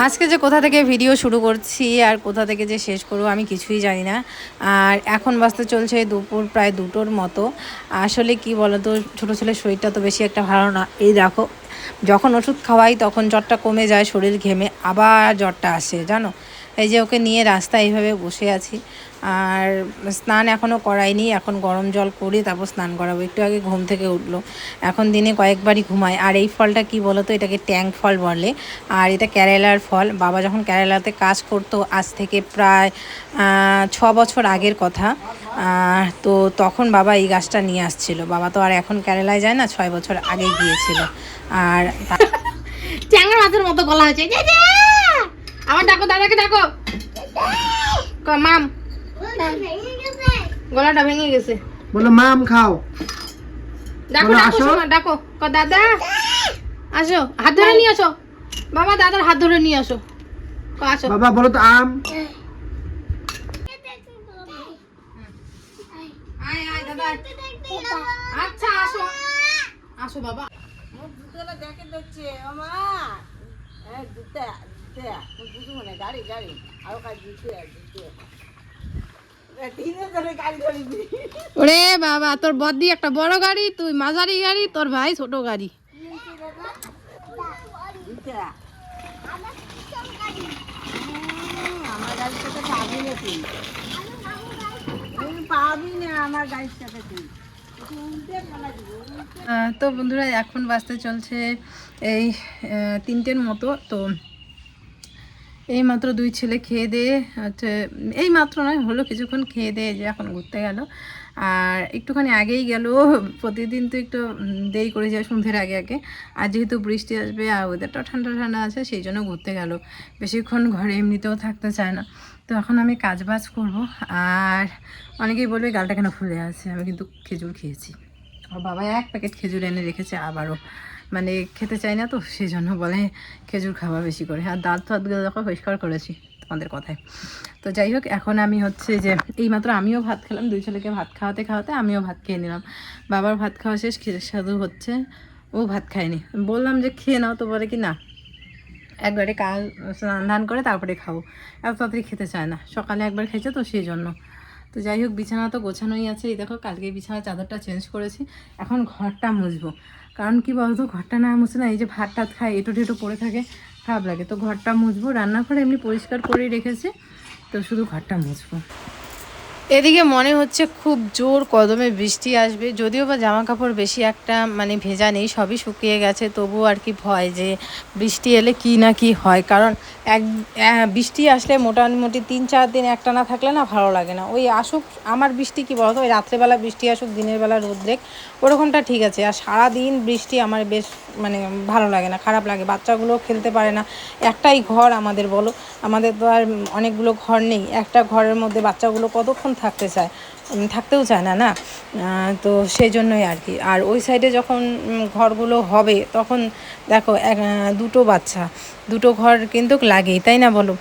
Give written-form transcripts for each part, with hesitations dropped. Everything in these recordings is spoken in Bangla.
আজকে যে কোথা থেকে ভিডিও শুরু করছি আর কোথা থেকে যে শেষ করব আমি কিছুই জানি না। আর এখন বাজতে চলছে দুপুর প্রায় 2টোর মতো। আসলে কি বলতো, ছোটো ছেলের শরীরটা তো বেশি একটা ভালো না। এই দেখো, যখন ওষুধ খাওয়াই তখন জ্বরটা কমে যায়, শরীর ঘেমে আবার জ্বরটা আসে জানো। এই যে ওকে নিয়ে রাস্তায় এইভাবে বসে আছি। আর স্নান এখনও করাইনি, এখন গরম জল করে তারপর স্নান করাবো। একটু আগে ঘুম থেকে উঠলো, এখন দিনে কয়েকবারই ঘুমায়। আর এই ফলটা কি বলো তো, এটাকে ট্যাং ফল বলে। আর এটা কেরালার ফল। বাবা যখন কেরালাতে কাজ করতো, আজ থেকে প্রায় 6 বছর আগের কথা। তো তখন বাবা এই গাছটা নিয়ে আসছিল। বাবা তো আর এখন কেরালায় যায় না, 6 বছর আগে গিয়েছিল। আর ট্যাংরা মাছের মতো গলা হয়েছে। আমার ডাকো, দাদাকে ডাকো। মাম, গলাটা ভেঙে গেছে, বলো মাম খাও। ডাকো ডাকো শোনা, ডাকো দাদা আসো, হাত ধরে নিয়ে আসো। বাবা দাদার হাত ধরে নিয়ে আসো, আসো বাবা বলো তো আম। আচ্ছা আসো আসো বাবা। ওরে বাবা, তোর বদ্দি একটা বড় গাড়ি, তুই মাঝারি গাড়ি, তোর ভাই ছোট গাড়ি। তো বন্ধুরা, এখন বাজতে চলছে এই 3টের মতো। তো এই মাত্র দুই ছেলে খেয়ে দিয়ে হচ্ছে, এই মাত্র নয়, হলো কিছুক্ষণ খেয়ে দিয়ে যে এখন ঘুরতে গেল। আর একটুখানি আগেই গেল। প্রতিদিন তো একটু দেরি করে যায় সন্ধ্যের আগে আগে। আর যেহেতু বৃষ্টি আসবে আর ওয়েদারটাও ঠান্ডা ঠান্ডা আছে, সেই জন্য ঘুরতে গেল। বেশিক্ষণ ঘরে এমনিতেও থাকতে চায় না। তো এখন আমি কাজবাজ করব। আর অনেকেই বলবে গালটা কেন ফুলে আছে, আমি কিন্তু খেজুর খেয়েছি। আর বাবা 1 প্যাকেট খেজুর এনে রেখেছে আবারও, মানে খেতে চাই না তো সেই জন্য বলে খেজুর খাওয়া বেশি করে। আর দাঁত ফাতগুলো দেখো পরিষ্কার করেছি তোমাদের কথায়। তো যাই হোক, এখন আমি হচ্ছে যে এইমাত্র আমিও ভাত খেলাম, দুই ছেলেকে ভাত খাওয়াতে খাওয়াতে আমিও ভাত খেয়ে নিলাম। বাবার ভাত খাওয়া শেষ, খিদের সাধু হচ্ছে, ও ভাত খায়নি। বললাম যে খেয়ে নাও, তো বলে কি না, একবারে কাল স্নান ধান করে তারপরে খাবো। এত তাড়াতাড়ি খেতে চায় না, সকালে একবার খেয়েছে তো সেই জন্য। তো যাই হোক, বিছানা তো গোছানোই আছে। এই দেখো, কালকে বিছানার চাদরটা চেঞ্জ করেছি। এখন ঘরটা মুছবো, কারণ কি বলতো, ঘরটা না মুছে না, এই যে ভাত টাত খায় এঁটো টেটো পড়ে থাকে, খারাপ লাগে। তো ঘরটা মুছবো, রান্নাঘরে এমনি পরিষ্কার করেই রেখেছি, তো শুধু ঘরটা মুছবো। এদিকে মনে হচ্ছে খুব জোর কদমে বৃষ্টি আসবে, যদিও বা জামা কাপড় বেশি একটা মানে ভেজা নেই, সবই শুকিয়ে গেছে। তবুও আর কি ভয় যে বৃষ্টি এলে কি না কি হয়। কারণ বৃষ্টি আসলে মোটামুটি 3-4 দিন একটানা থাকলে না ভালো লাগে না। ওই আসুক আমার বৃষ্টি, কি বলতো, ওই রাত্রেবেলা বৃষ্টি আসুক, দিনের বেলা রোদ দেখ, ওরকমটা ঠিক আছে। আর সারাদিন বৃষ্টি আমার বেশ মানে ভালো লাগে না, খারাপ লাগে। বাচ্চাগুলো খেলতে পারে না, একটাই ঘর আমাদের, বলো, আমাদের তো আর অনেকগুলো ঘর নেই। একটা ঘরের মধ্যে বাচ্চাগুলো কতক্ষণ থাকতে চায়, থাকতেও চায় না না। তো সেই জন্যই আর কি। আর ওই সাইডে যখন ঘরগুলো হবে তখন দেখো, দুটো বাচ্চা, দুটো ঘর কিন্তু লাগেই, তাই না বলো।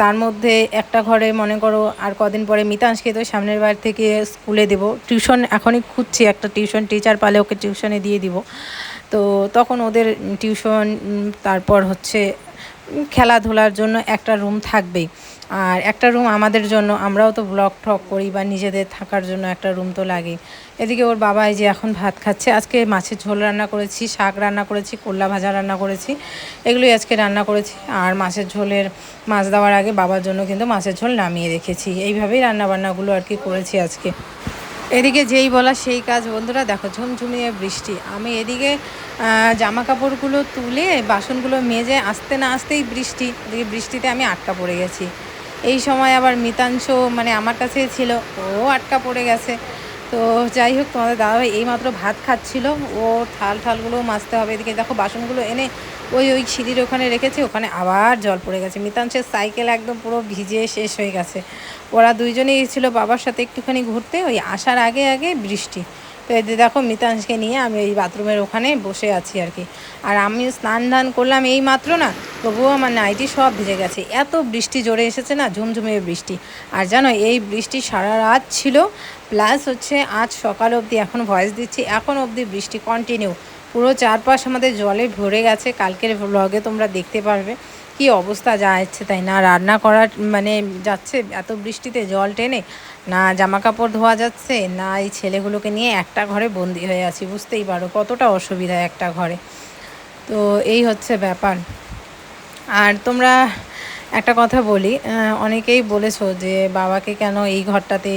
তার মধ্যে একটা ঘরে মনে করো আর কদিন পরে মিতাংশকে তো সামনের বার থেকে স্কুলে দেবো। টিউশন এখনই খুঁজছি, একটা টিউশন টিচার পালে ওকে টিউশনে দিয়ে দিব। তো তখন ওদের টিউশন, তারপর হচ্ছে খেলাধুলার জন্য একটা রুম থাকবেই। আর একটা রুম আমাদের জন্য, আমরাও তো ব্লগ ঠক করি বা নিজেদের থাকার জন্য একটা রুম তো লাগেই। এদিকে ওর বাবা এই যে এখন ভাত খাচ্ছে। আজকে মাছের ঝোল রান্না করেছি, শাক রান্না করেছি, করলা ভাজা রান্না করেছি, এগুলোই আজকে রান্না করেছি। আর মাছের ঝোলের মাছ দেওয়ার আগে বাবার জন্য কিন্তু মাছের ঝোল নামিয়ে রেখেছি। এইভাবেই রান্নাবান্নাগুলো আর কি করেছি আজকে। এদিকে যেই বলা সেই কাজ বন্ধুরা, দেখো ঝুমঝুমিয়ে বৃষ্টি। আমি এদিকে জামা কাপড়গুলো তুলে বাসনগুলো মেজে আসতে না আসতেই বৃষ্টি, এদিকে বৃষ্টিতে আমি আটকা পড়ে গেছি। এই সময় আবার মিতাংশ মানে আমার কাছেই ছিল, ও আটকা পড়ে গেছে। তো যাই হোক, তোমাদের দাদাভাই এইমাত্র ভাত খাচ্ছিল, ও ঠালগুলোও মাজতে হবে। এদিকে দেখো বাসনগুলো এনে ওই সিঁড়ির ওখানে রেখেছি, ওখানে আবার জল পড়ে গেছে। মিতাংশের সাইকেল একদম পুরো ভিজে শেষ হয়ে গেছে। ওরা দুইজনেই ছিল বাবার সাথে একটুখানি ঘুরতে, ওই আসার আগে আগে বৃষ্টি। তো এদের দেখো, মিতাংশকে নিয়ে আমি এই বাথরুমের ওখানে বসে আছি আর কি। আর আমি স্নান ধান করলাম এই মাত্র না, তবুও আমার নাইটি সব ভিজে গেছে। এত বৃষ্টি জোরে এসেছে না, ঝুমঝুমিয়ে বৃষ্টি। আর জানো, এই বৃষ্টি সারা রাত ছিল, প্লাস হচ্ছে আজ সকাল অবধি, এখন ভয়েস দিচ্ছি, এখন অবধি বৃষ্টি কন্টিনিউ। পুরো চারপাশ আমাদের জলে ভরে গেছে, কালকের ব্লগে তোমরা দেখতে পারবে। কি অবস্থা, যা ইচ্ছে তাই, না রান্না করার মানে যাচ্ছে এত বৃষ্টিতে জল টেনে, না জামা কাপড় ধোয়া যাচ্ছে, না এই ছেলেগুলোকে নিয়ে একটা ঘরে বন্দি হয়ে আছি। বুঝতেই পারো কতটা অসুবিধা একটা ঘরে। তো এই হচ্ছে ব্যাপার। আর তোমরা একটা কথা বলি, অনেকেই বলেছো যে বাবাকে কেন এই ঘরটাতে,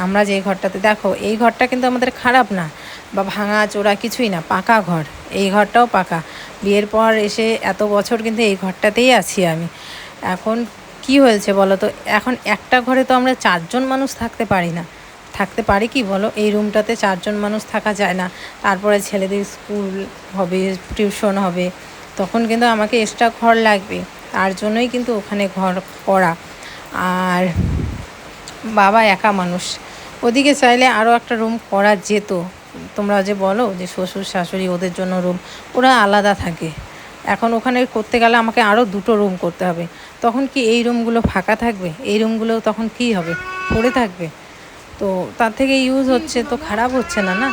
আমরা যে ঘরটাতে, দেখো এই ঘরটা কিন্তু আমাদের খারাপ না বা ভাঙা চোরা কিছুই না, পাকা ঘর। এই ঘরটাও পাকা। বিয়ের পর এসে এত বছর কিন্তু এই ঘরটাতেই আছি আমি। এখন কি হয়েছে বলো তো, এখন একটা ঘরে তো আমরা 4জন মানুষ থাকতে পারি না। থাকতে পারি কি বলো, এই রুমটাতে 4জন মানুষ থাকা যায় না। তারপরে ছেলেদের স্কুল হবে, টিউশন হবে, তখন কিন্তু আমাকে এক্সট্রা ঘর লাগবে। তার জন্যই কিন্তু ওখানে ঘর করা। আর বাবা একা মানুষ, ওদিকে চাইলে আরও একটা রুম করা যেত। তোমরা যে বলো যে শ্বশুর শাশুড়ি ওদের জন্য রুম, ওরা আলাদা থাকে। এখন ওখানে করতে গেলে আমাকে আরও 2টো রুম করতে হবে। তখন কি এই রুমগুলো ফাঁকা থাকবে? এই রুমগুলো তখন কি হবে, পড়ে থাকবে। তো তার থেকে ইউজ হচ্ছে তো খারাপ হচ্ছে না, না?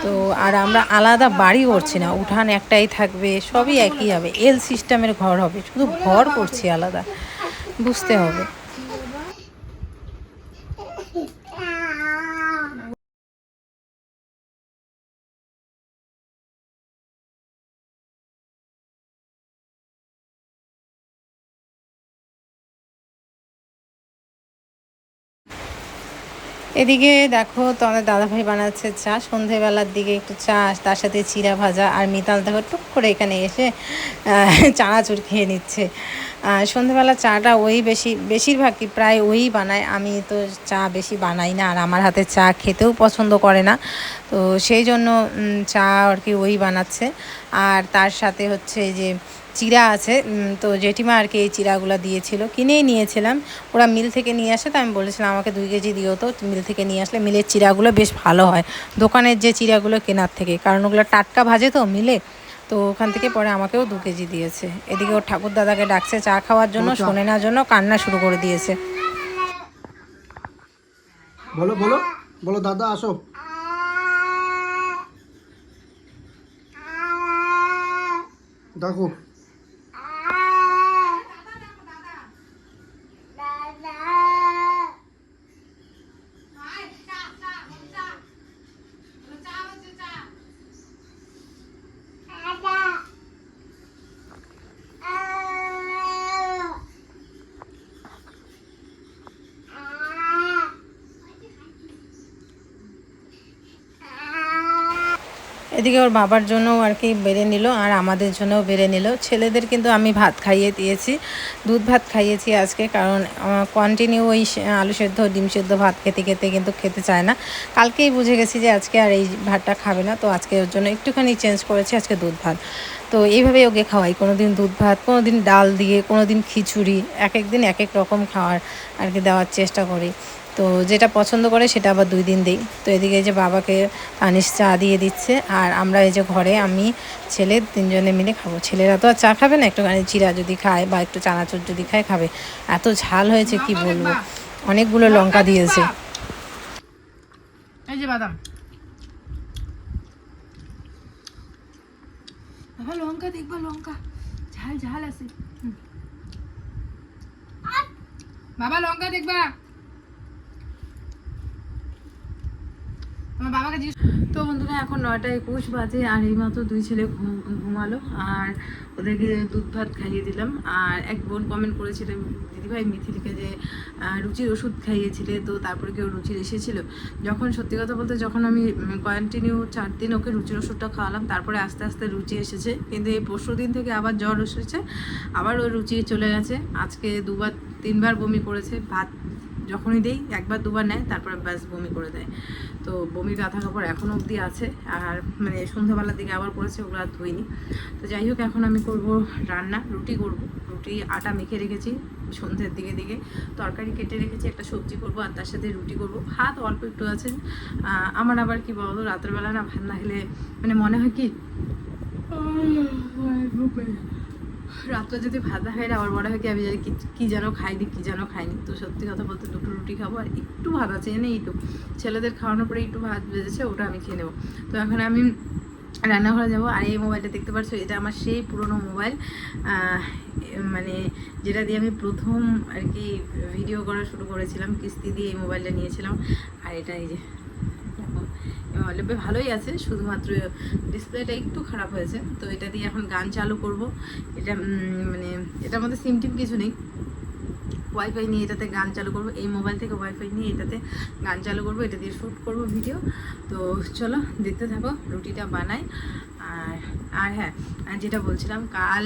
তো আর আমরা আলাদা বাড়ি করছি না, উঠান একটাই থাকবে, সবই একই হবে, এল সিস্টেমের ঘর হবে, শুধু ঘর করছি আলাদা। বুঝতে হবে। এদিকে দেখো তোমাদের দাদাভাই বানাচ্ছে চা, সন্ধেবেলার দিকে একটু চা, তার সাথে চিড়া ভাজা। আর মিতাল দেখো টুক করে এখানে এসে চানাচুর খেয়ে নিচ্ছে। সন্ধেবেলা চাটা ওই বেশিরভাগ কি প্রায় ওই বানায়, আমি তো চা বেশি বানাই না, আর আমার হাতে চা খেতেও পছন্দ করে না। তো সেই জন্য চা আর কি ওই বানাচ্ছে। আর তার সাথে হচ্ছে যে চিড়া আছে, তো জেঠিমা আর কি এই চিড়াগুলো দিয়েছিল, কিনেই নিয়েছিলাম। ওরা মিল থেকে নিয়ে আসে, তো আমি বলেছিলাম আমাকে 2 কেজি দিও, তো মিল থেকে নিয়ে আসলে মিলের চিড়াগুলো বেশ ভালো হয় দোকানের যে চিড়াগুলো কেনার থেকে, কারণ ওগুলো টাটকা ভাজে তো মিলে। তো ওখান থেকে পরে আমাকেও 2 কেজি দিয়েছে। এদিকে ওর ঠাকুর দাদাকে ডাকছে চা খাওয়ার জন্য, শোনে না জন্য কান্না শুরু করে দিয়েছে। বলো বলো বলো, দাদা আসো। দেখো এদিকে ওর বাবার জন্যও আর কি বেড়ে নিল, আর আমাদের জন্যও বেড়ে নিল। ছেলেদের কিন্তু আমি ভাত খাইয়ে দিয়েছি, দুধ ভাত খাইয়েছি আজকে, কারণ কন্টিনিউ ওই আলু সেদ্ধ ডিম সেদ্ধ ভাত খেতে খেতে কিন্তু খেতে চায় না। কালকেই বুঝে গেছি যে আজকে আর এই ভাতটা খাবে না, তো আজকে ওর জন্য একটুখানি চেঞ্জ করেছি, আজকে দুধ ভাত। তো এইভাবেই ওকে খাওয়াই, কোনো দিন দুধ ভাত, কোনো দিন ডাল দিয়ে, কোনো দিন খিচুড়ি, এক এক দিন এক এক রকম খাওয়ার আর কি দেওয়ার চেষ্টা করি। তো যেটা পছন্দ করে সেটা আবার 2 দিন দিই। তো এদিকে এই যে বাবাকে তানিশ চা দিয়ে দিচ্ছে, আর আমরা এই যে ঘরে আমি ছেলে 3জনে মিলে খাবো। ছেলেরা তো আর চা খাবে না, একটুখানি চিড়া যদি খায় বা একটু চানাচুর যদি খায় খাবে। এত ঝাল হয়েছে কি বলবো, অনেকগুলো লঙ্কা দিয়েছে। এই যে বাদাম, বাবা লঙ্কা দেখবা, লঙ্কা ঝাল ঝাল আছে, বাবা লঙ্কা দেখবা। আমার বাবাকে জিজ্ঞেস। তো বন্ধুরা এখন 9টা 21 বাজে, আর এইমাত্র 2 ছেলে ঘুমালো, আর ওদেরকে দুধ ভাত খাইয়ে দিলাম। আর এক বোন কমেন্ট করেছিল দিদিভাই মিথিলিকে যে রুচির ওষুধ খাইয়েছিলে, তো তারপরে কেউ রুচির এসেছিলো। যখন সত্যি কথা বলতে যখন আমি কন্টিনিউ 4 দিন ওকে রুচির ওষুধটা খাওয়ালাম, তারপরে আস্তে আস্তে রুচি এসেছে। কিন্তু এই পরশু দিন থেকে আবার জ্বর এসেছে, আবার ওই রুচি চলে গেছে। আজকে 2-3বার বমি করেছে। ভাত যখনই দেই 1-2বার নেয়, তারপরে ব্যাস বমি করে দেয়। তো বমি ব্যথা কাপড় এখনও অবধি আছে, আর মানে সন্ধ্যাবেলার দিকে আবার করেছে, ওগুলো আর ধুইনি। তো যাই হোক, এখন আমি করব রান্না, রুটি করব। রুটি আটা মেখে রেখেছি, সন্ধ্যের দিকে দিকে তরকারি কেটে রেখেছি, একটা সবজি করব, আর তার সাথে রুটি করব। ভাত অল্প একটু আছে। আমার আবার কি বলতো, রাত্রেবেলা না ভাত না খেলে মানে মনে হয় কি রাত্রে যদি ভাত না খাই না, আমার মনে হয় কি আমি জানি কি যেন খাইনি, কি যেন খাইনি। তো সত্যি কথা বলতে 2টো রুটি খাবো, আর একটু ভাত আছে, জানি এইটুকু ছেলেদের খাওয়ানোর পরে একটু ভাত ভেজেছে, ওটা আমি খেয়ে নেবো। তো এখন আমি রান্নাঘরে যাব। আর এই মোবাইলটা দেখতে পাচ্ছ, এটা আমার সেই পুরনো মোবাইল, মানে যেটা দিয়ে আমি প্রথম আর কি ভিডিও করা শুরু করেছিলাম, কিস্তি দিয়ে এই মোবাইলটা নিয়েছিলাম। আর এটা এই যে দেখো, এই মোবাইলটা বেশ ভালোই আছে, শুধুমাত্র ডিসপ্লেটা একটু খারাপ হয়েছে। তো এটা দিয়ে এখন গান চালু করব। এটা মানে এটার মধ্যে সিম টিম কিছু নেই, ওয়াইফাই নিয়ে এটাতে গান চালু করব। এই মোবাইল থেকে ওয়াইফাই নিয়ে এটাতে গান চালু করব, এটা দিয়ে শ্যুট করব ভিডিও। তো চলো দেখতে থাকো, রুটিটা বানাই। আর হ্যাঁ, যেটা বলছিলাম, কাল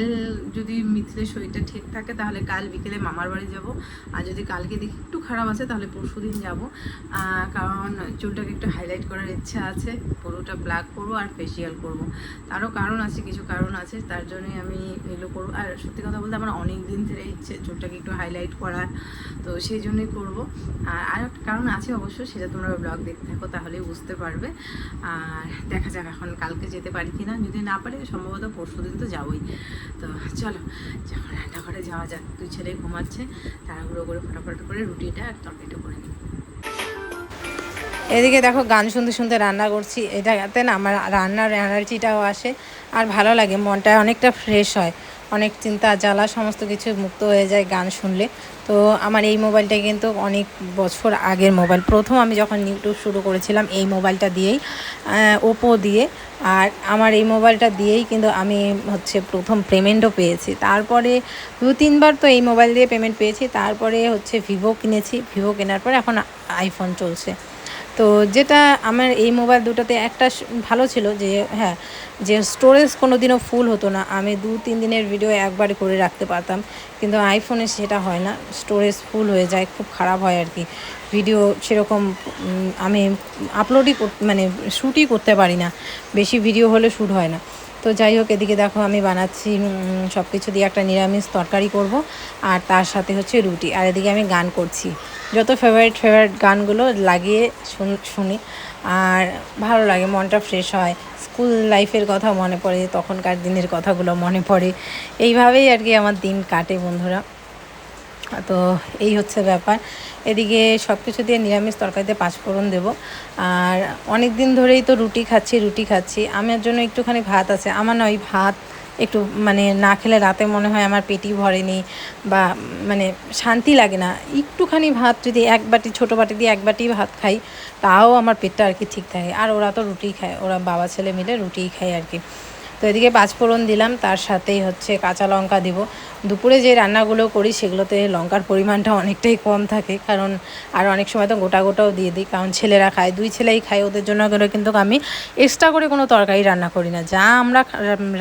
যদি মিথিলের শরীরটা ঠিক থাকে তাহলে কাল বিকেলে মামার বাড়ি যাব। আর যদি কালকে দেখি একটু খারাপ আছে তাহলে পরশু দিন যাবো, কারণ চুলটাকে একটু হাইলাইট করার ইচ্ছা আছে, পুরোটা ব্ল্যাক করবো আর ফেসিয়াল করব। তারও কারণ আছে, কিছু কারণ আছে, তার জন্যই আমি এগুলো করবো। আর সত্যি কথা বলতে আমার অনেক দিন ধরে ইচ্ছে চুলটাকে একটু হাইলাইট করার, তো সেই জন্যই করবো। আর একটা কারণ আছে অবশ্য, সেটা তোমরা ব্লগ দেখতে থাকো তাহলেই বুঝতে পারবে। আর দেখা যাক এখন কালকে যেতে পারি কিনা, যদি না পারি সম্ভবত পরশু দিন তো যাবোই। তো চলো যখন রান্নাঘরে যাওয়া যাক। দুই ছেলে ঘুমাচ্ছে, তাড়াহুড়ো করে ফটাফট করে রুটিটা আর তরকারিটা করে নিই। এদিকে দেখো গান শুনতে শুনতে রান্না করছি, এটাতে না আমার রান্নার এনার্জিটাও আসে আর ভালো লাগে, মনটা অনেকটা ফ্রেশ হয়, অনেক চিন্তা জ্বালা সমস্ত কিছু মুক্ত হয়ে যায় গান শুনলে। তো আমার এই মোবাইলটা কিন্তু অনেক বছর আগের মোবাইল, প্রথম আমি যখন ইউটিউব শুরু করেছিলাম এই মোবাইলটা দিয়েই, ওপো দিয়ে। আর আমার এই মোবাইলটা দিয়েই কিন্তু আমি হচ্ছে প্রথম পেমেন্টও পেয়েছি। তারপরে 2-3 বার তো এই মোবাইল দিয়ে পেমেন্ট পেয়েছি। তারপরে হচ্ছে ভিভো কিনেছি, ভিভো কেনার পর এখন আইফোন চলছে। তো যেটা আমার এই মোবাইল দুটোতে একটা ভালো ছিল যে হ্যাঁ, যে স্টোরেজ কোনো দিনও ফুল হতো না, আমি 2-3 দিনের ভিডিও একবারে করে রাখতে পারতাম। কিন্তু আইফোনে সেটা হয় না, স্টোরেজ ফুল হয়ে যায়, খুব খারাপ হয় আর কি। ভিডিও সেরকম আমি আপলোডই মানে শ্যুটই করতে পারি না, বেশি ভিডিও হলে শ্যুট হয় না। তো যাই হোক, এদিকে দেখো আমি বানাচ্ছি সব কিছু দিয়ে একটা নিরামিষ তরকারি করব, আর তার সাথে হচ্ছে রুটি। আর এদিকে আমি গান করছি, যত ফেভারিট গানগুলো লাগিয়ে শুনি, আর ভালো লাগে, মনটা ফ্রেশ হয়, স্কুল লাইফের কথা মনে পড়ে, তখনকার দিনের কথাগুলো মনে পড়ে। এইভাবেই আর কি আমার দিন কাটে বন্ধুরা। তো এই হচ্ছে ব্যাপার। এদিকে সব কিছু দিয়ে নিরামিষ তরকারিতে 5 ফোড়ন দেবো। আর অনেক দিন ধরেই তো রুটি খাচ্ছি। আমার জন্য একটুখানি ভাত আছে, আমার না ওই ভাত একটু মানে না খেলে রাতে মনে হয় আমার পেটই ভরেনি, বা মানে শান্তি লাগে না। একটুখানি ভাত যদি এক বাটি, ছোটো বাটি দিয়ে 1 বাটি ভাত খাই, তাও আমার পেটটা আর কি ঠিক থাকে। আর ওরা তো রুটিই খায়, ওরা বাবা ছেলে মিলে রুটিই খায় আর কি। তো এদিকে 5 ফোড়ন দিলাম, তার সাথেই হচ্ছে কাঁচা লঙ্কা দিব। দুপুরে যে রান্নাগুলো করি সেগুলোতে লঙ্কার পরিমাণটা অনেকটাই কম থাকে, কারণ আর অনেক সময় তো গোটাও দিয়ে দিই, কারণ ছেলেরা খায়, 2 ছেলেই খায়, ওদের জন্য করে কিন্তু আমি এক্সট্রা করে কোনো তরকারি রান্না করি না, যা আমরা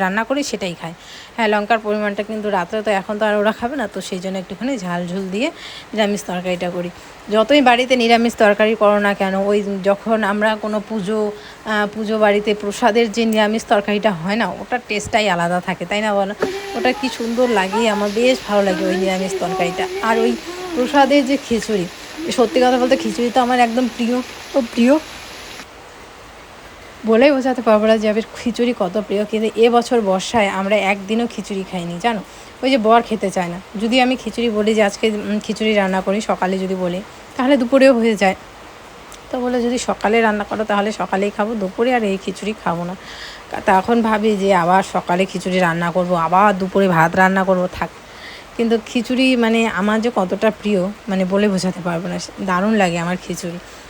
রান্না করি সেটাই খাই। হ্যাঁ, লঙ্কার পরিমাণটা কিন্তু রাত্রে তো এখন তো আর ওরা খাবে না, তো সেই জন্য একটুখানি ঝাল দিয়ে নিরামিষ তরকারিটা করি। যতই বাড়িতে নিরামিষ তরকারি করো না কেন, ওই যখন আমরা কোনো পুজো বাড়িতে প্রসাদের যে নিরামিষ তরকারিটা হয় না, ওটার টেস্টটাই আলাদা থাকে, তাই না বলো? ওটা কি সুন্দর লাগে, আমার বেশ ভালো লাগে ওই নিরামিষ তরকারিটা। আর ওই প্রসাদের যে খিচুড়ি, সত্যি কথা বলতে খিচুড়ি তো আমার একদম প্রিয় বলেই বোঝাতে পারবো না যে আমার খিচুড়ি কত প্রিয়। কিন্তু এবছর বর্ষায় আমরা একদিনও খিচুড়ি খাইনি, জানো? ওই যে বর খেতে চায় না, যদি আমি খিচুড়ি বলি যে আজকে খিচুড়ি রান্না করি, সকালে যদি বলি তাহলে দুপুরেও হয়ে যায়। তো বলে যদি সকালে রান্না করো তাহলে সকালেই খাবো, দুপুরে আর এই খিচুড়ি খাবো না। তখন ভাবি যে আবার সকালে খিচুড়ি রান্না করব, আবার দুপুরে ভাত রান্না করব, থাক। কিন্তু খিচুড়ি মানে আমার যে কতটা প্রিয় মানে বলে বোঝাতে পারবো না, দারুণ লাগে আমার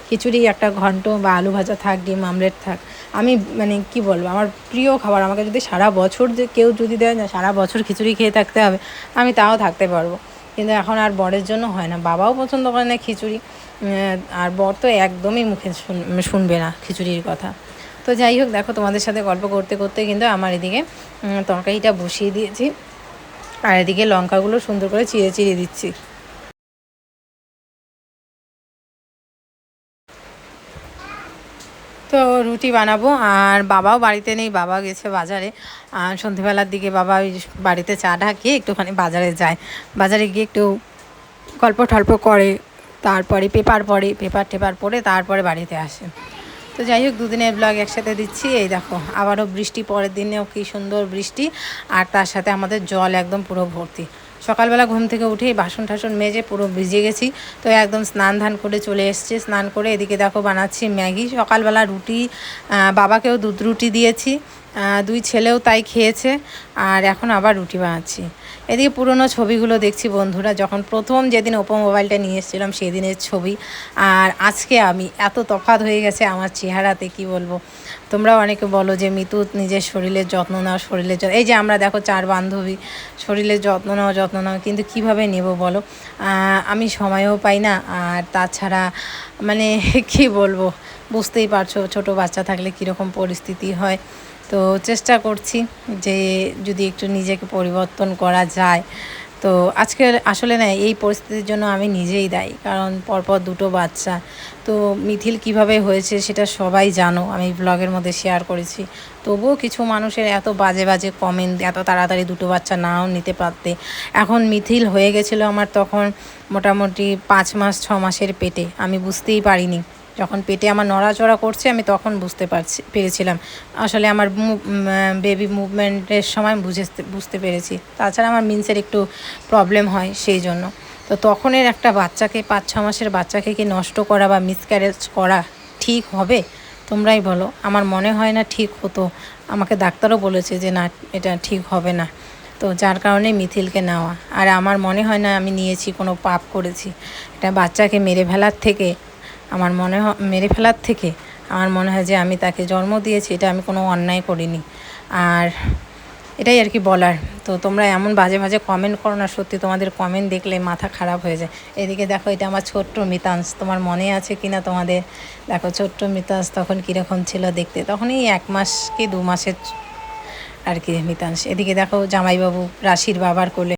খিচুড়ি একটা ঘন্ট বা আলু ভাজা থাক, ডিম আমলেট থাক, আমি মানে কি বলবো, আমার প্রিয় খাবার। আমাকে যদি সারা বছর যে কেউ যদি দেয় না সারা বছর খিচুড়ি খেয়ে থাকতে হবে, আমি তাও থাকতে পারবো। কিন্তু এখন আর বরের জন্য হয় না, বাবাও পছন্দ করে না খিচুড়ি, আর বর তো একদমই মুখে শুনবে না খিচুড়ির কথা। তো যাই হোক, দেখো তোমাদের সাথে গল্প করতে করতে কিন্তু আমার এদিকে তরকারিটা বসিয়ে দিয়েছি, আর এদিকে লঙ্কাগুলো সুন্দর করে চিড়ে দিচ্ছি। তো রুটি বানাবো, আর বাবাও বাড়িতে নেই, বাবা গেছে বাজারে। আর সন্ধেবেলার দিকে বাবা ওই বাড়িতে চা খেয়ে একটুখানি বাজারে যায়, বাজারে গিয়ে একটু গল্প টল্প করে, তারপরে পেপার পড়ে তারপরে বাড়িতে আসে। তো যাই হোক, 2 দিনের ব্লগ একসাথে দিচ্ছি। এই দেখো আবারও বৃষ্টি, পরের দিনেও কী সুন্দর বৃষ্টি, আর তার সাথে আমাদের জল একদম পুরো ভর্তি। সকালবেলা ঘুম থেকে উঠেই বাসন টাসন মেজে পুরো ভিজে গেছি, তো একদম স্নান ধান করে চলে এসেছি। স্নান করে এদিকে দেখো বানাচ্ছি ম্যাগি, সকালবেলা রুটি, বাবাকেও দুধ রুটি দিয়েছি, দুই ছেলেও তাই খেয়েছে, আর এখন আবার রুটি বানাচ্ছি। এদিকে পুরনো ছবিগুলো দেখছি বন্ধুরা, যখন প্রথম যেদিন ওপো মোবাইলটা নিয়ে এসেছিলাম সেদিনের ছবি, আর আজকে আমি এত তফাৎ হয়ে গেছে আমার চেহারাতে, কি বলবো। তোমরাও অনেকে বলো যে মিতু নিজের শরীরের যত্ন নাও, শরীরের যত্ন, এই যে আমরা দেখো 4 বান্ধবী শরীরের যত্ন নাও, কিন্তু কিভাবে নেব বলো। আমি সময়ও পাই না, আর তাছাড়া মানে কি বলবো, বুঝতেই পারছো ছোট বাচ্চা থাকলে কীরকম পরিস্থিতি হয়। তো চেষ্টা করছি যে যদি একটু নিজেকে পরিবর্তন করা যায়। তো আজকে আসলে না, এই পরিস্থিতির জন্য আমি নিজেই দায়ী, কারণ পরপর 2টো বাচ্চা। তো মিথিল কিভাবে হয়েছে সেটা সবাই জানো, আমি ব্লগের মধ্যে শেয়ার করেছি। তবুও কিছু মানুষের এত বাজে বাজে কমেন্ট, এত তাড়াতাড়ি 2টো বাচ্চা নাও নিতে পারতে। এখন মিথিল হয়ে গেছিলো আমার তখন মোটামুটি 5 মাস 6 মাসের পেটে, আমি বুঝতেই পারিনি। যখন পেটে আমার নড়াচড়া করছে আমি তখন পেরেছিলাম আসলে আমার বেবি মুভমেন্টের সময় বুঝতে পেরেছি। তাছাড়া আমার মিন্সের একটু প্রবলেম হয় সেই জন্য। তো তখনের একটা বাচ্চাকে, 5-6 মাসের বাচ্চাকে কি নষ্ট করা বা মিসক্যারেজ করা ঠিক হবে? তোমরাই বলো। আমার মনে হয় না ঠিক হতো, আমাকে ডাক্তারও বলেছে যে না, এটা ঠিক হবে না। তো যার কারণে মিথিলকে নেওয়া। আর আমার মনে হয় না আমি নিয়েছি কোনো পাপ করেছি। একটা বাচ্চাকে মেরে ফেলার থেকে আমার মনে হয় যে আমি তাকে জন্ম দিয়েছি, এটা আমি কোনো অন্যায় করিনি। আর এটাই আর কি বলার। তো তোমরা এমন বাজে বাজে কমেন্ট করো না, সত্যি তোমাদের কমেন্ট দেখলে মাথা খারাপ হয়ে যায়। এদিকে দেখো, এটা আমার ছোট্ট মিতাংশ, তোমার মনে আছে কি না তোমাদের? দেখো ছোট্ট মিতাংশ তখন কীরকম ছিল দেখতে, তখনই 1 মাস কি 2 মাসের আর কি মিতাংশ। এদিকে দেখো জামাইবাবু রাশির বাবার কোলে।